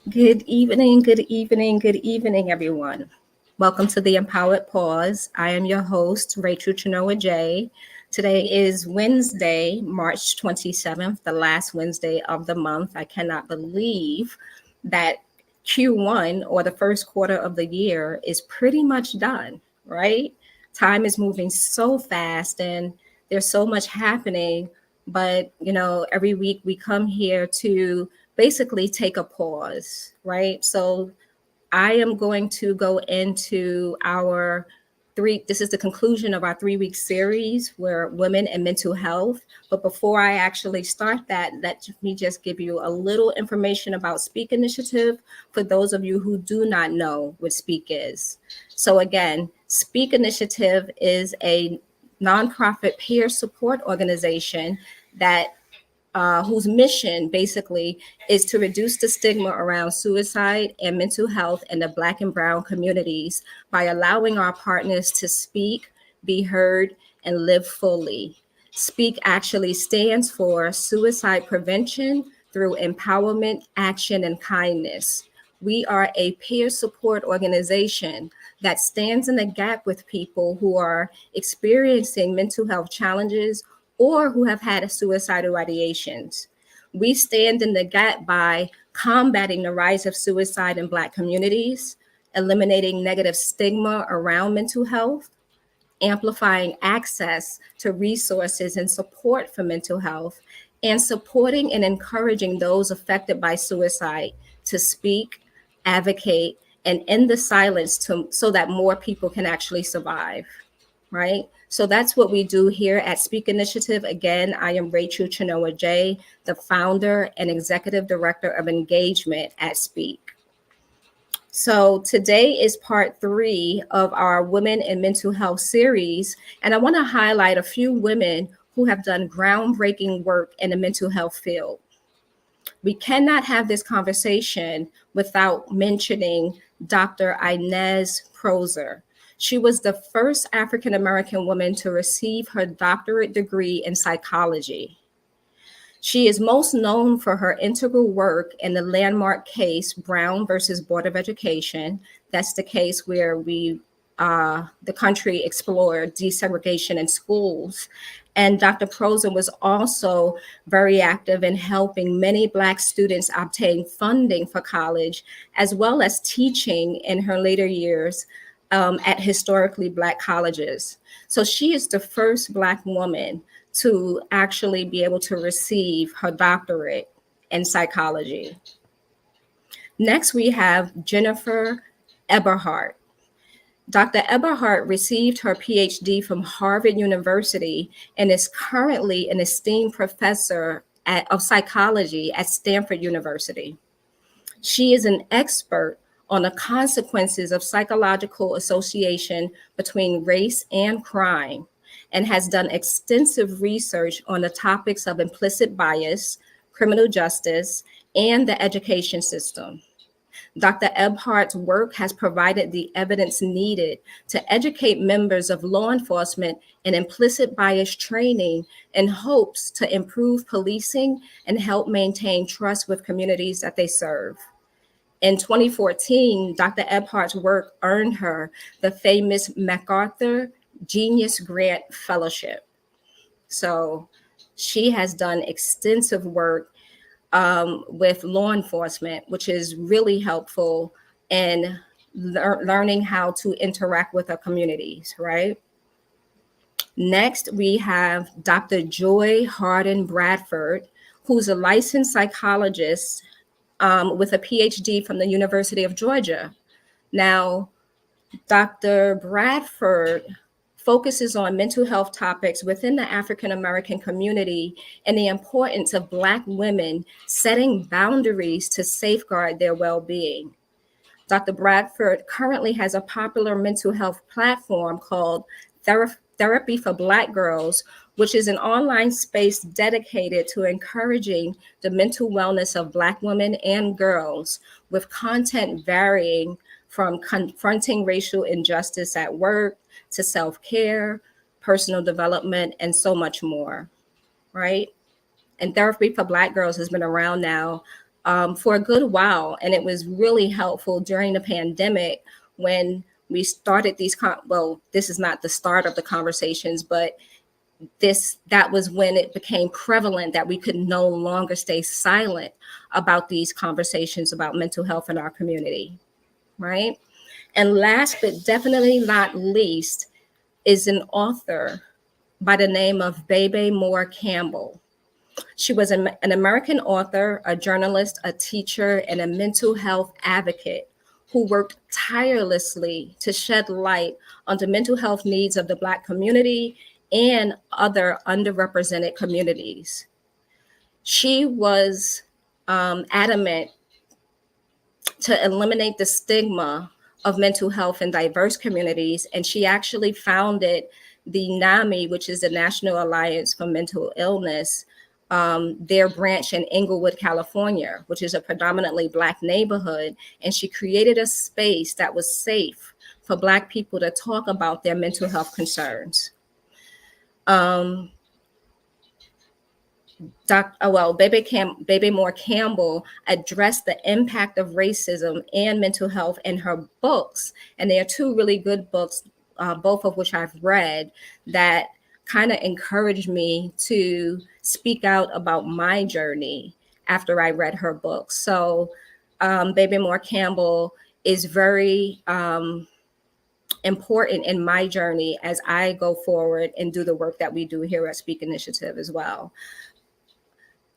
Good evening, good evening, good evening, everyone. Welcome to the Empowered Pause. I am your host, Rachel Chenoa J. Today is Wednesday, March 27th, the last Wednesday of the month. I cannot believe that Q1 or the first quarter of the year is pretty much done, right? Time is moving so fast and there's so much happening. But, every week we come here to basically take a pause, right? So I am going to go into our this is the conclusion of our 3 week series where women and mental health. But before I actually start that, let me just give you a little information about Speak Initiative for those of you who do not know what Speak is. So again, Speak Initiative is a nonprofit peer support organization that whose mission basically is to reduce the stigma around suicide and mental health in the Black and Brown communities by allowing our partners to speak, be heard, and live fully. Speak actually stands for Suicide Prevention through Empowerment, Action, and Kindness. We are a peer support organization that stands in the gap with people who are experiencing mental health challenges or who have had suicidal ideations. We stand in the gap by combating the rise of suicide in Black communities, eliminating negative stigma around mental health, amplifying access to resources and support for mental health, and supporting and encouraging those affected by suicide to speak, advocate, and end the silence so that more people can actually survive, right? So that's what we do here at Speak Initiative. Again, I am Rachel Chenoa J, the founder and executive director of engagement at Speak. So today is part 3 of our Women in Mental Health series, and I want to highlight a few women who have done groundbreaking work in the mental health field. We cannot have this conversation without mentioning Dr. Inez Proser. She was the first African American woman to receive her doctorate degree in psychology. She is most known for her integral work in the landmark case Brown versus Board of Education. That's the case where the country explored desegregation in schools. And Dr. Prosen was also very active in helping many Black students obtain funding for college, as well as teaching in her later years at historically Black colleges. So she is the first Black woman to actually be able to receive her doctorate in psychology. Next, we have Jennifer Eberhardt. Dr. Eberhardt received her PhD from Harvard University and is currently an esteemed professor of psychology at Stanford University. She is an expert on the consequences of psychological association between race and crime and has done extensive research on the topics of implicit bias, criminal justice, and the education system. Dr. Ebhardt's work has provided the evidence needed to educate members of law enforcement in implicit bias training in hopes to improve policing and help maintain trust with communities that they serve. In 2014, Dr. Ebhardt's work earned her the famous MacArthur Genius Grant Fellowship. So she has done extensive work with law enforcement, which is really helpful in learning how to interact with our communities, right? Next, we have Dr. Joy Harden Bradford, who's a licensed psychologist with a PhD from the University of Georgia. Now, Dr. Bradford focuses on mental health topics within the African American community and the importance of Black women setting boundaries to safeguard their well-being. Dr. Bradford currently has a popular mental health platform called Therapy for Black Girls, which is an online space dedicated to encouraging the mental wellness of Black women and girls, with content varying from confronting racial injustice at work to self-care, personal development, and so much more, right? And Therapy for Black Girls has been around now for a good while. And it was really helpful during the pandemic when we started these, well, this is not the start of the conversations, but that was when it became prevalent that we could no longer stay silent about these conversations about mental health in our community, right? And last but definitely not least is an author by the name of Bebe Moore Campbell. She was an American author, a journalist, a teacher, and a mental health advocate who worked tirelessly to shed light on the mental health needs of the Black community and other underrepresented communities. She was adamant to eliminate the stigma of mental health in diverse communities, and she actually founded the NAMI, which is the National Alliance for Mental Illness, their branch in Inglewood, California, which is a predominantly Black neighborhood. And she created a space that was safe for Black people to talk about their mental health concerns. Bebe Moore Campbell addressed the impact of racism and mental health in her books. And there are two really good books, both of which I've read, that kind of encouraged me to speak out about my journey after I read her books. So Bebe Moore Campbell is very important in my journey as I go forward and do the work that we do here at Speak Initiative as well.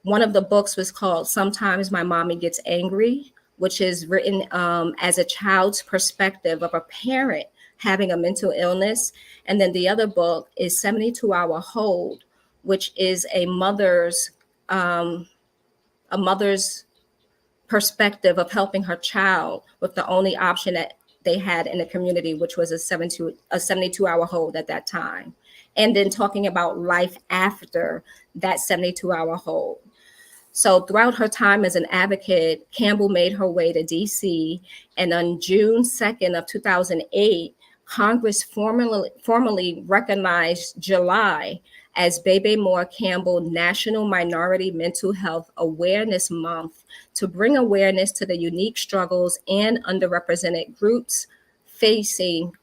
One of the books was called Sometimes My Mommy Gets Angry, which is written as a child's perspective of a parent having a mental illness. And then the other book is 72-Hour Hold, which is a mother's perspective of helping her child with the only option that they had in the community, which was a 72-hour hold at that time. And then talking about life after that 72-hour hold. So throughout her time as an advocate, Campbell made her way to DC, and on June 2nd of 2008, Congress formally recognized July as Bebe Moore Campbell National Minority Mental Health Awareness Month to bring awareness to the unique struggles and underrepresented groups facing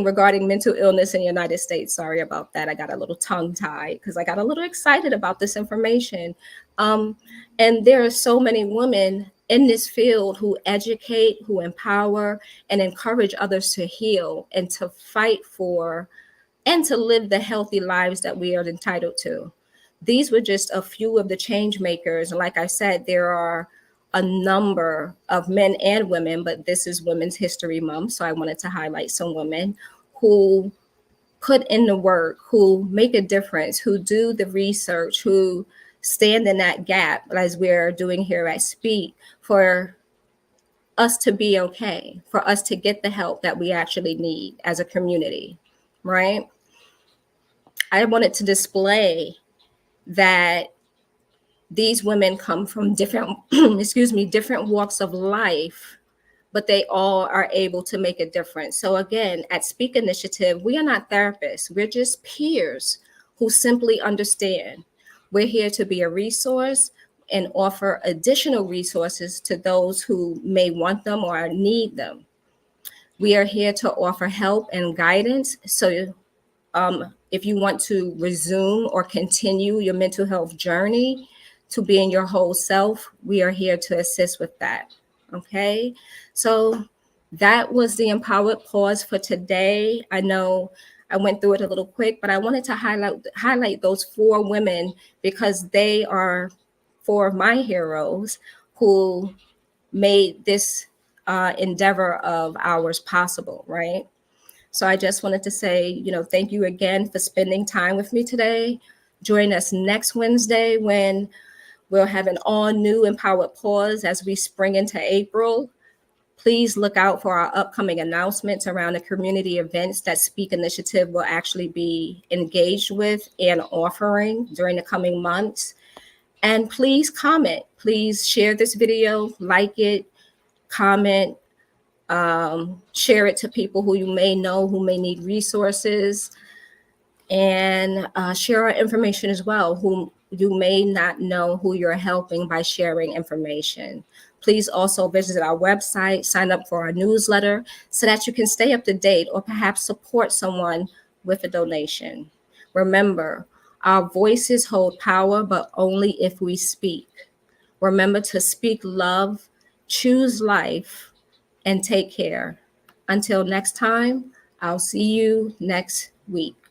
regarding mental illness in the United States. Sorry about that. I got a little tongue-tied because I got a little excited about this information. And there are so many women in this field who educate, who empower, and encourage others to heal and to fight for and to live the healthy lives that we are entitled to. These were just a few of the change makers. Like I said, there are a number of men and women, but this is Women's History Month, so I wanted to highlight some women who put in the work, who make a difference, who do the research, who stand in that gap, as we're doing here at Speak, for us to be okay, for us to get the help that we actually need as a community, right? I wanted to display that these women come from different, different walks of life, but they all are able to make a difference. So again, at Speak Initiative, we are not therapists. We're just peers who simply understand. We're here to be a resource and offer additional resources to those who may want them or need them. We are here to offer help and guidance. So if you want to resume or continue your mental health journey to being your whole self, we are here to assist with that. Okay, so that was the Empowered Pause for today. I know I went through it a little quick, but I wanted to highlight those 4 women because they are 4 of my heroes who made this endeavor of ours possible, right? So I just wanted to say, thank you again for spending time with me today. Join us next Wednesday when we'll have an all new Empowered Pause as we spring into April. Please look out for our upcoming announcements around the community events that Speak Initiative will actually be engaged with and offering during the coming months. And please comment. Please share this video, like it, comment, share it to people who you may know who may need resources, and share our information as well, who You may not know who you're helping by sharing information. Please also visit our website, sign up for our newsletter so that you can stay up to date or perhaps support someone with a donation. Remember, our voices hold power, but only if we speak. Remember to speak love, choose life, and take care. Until next time, I'll see you next week.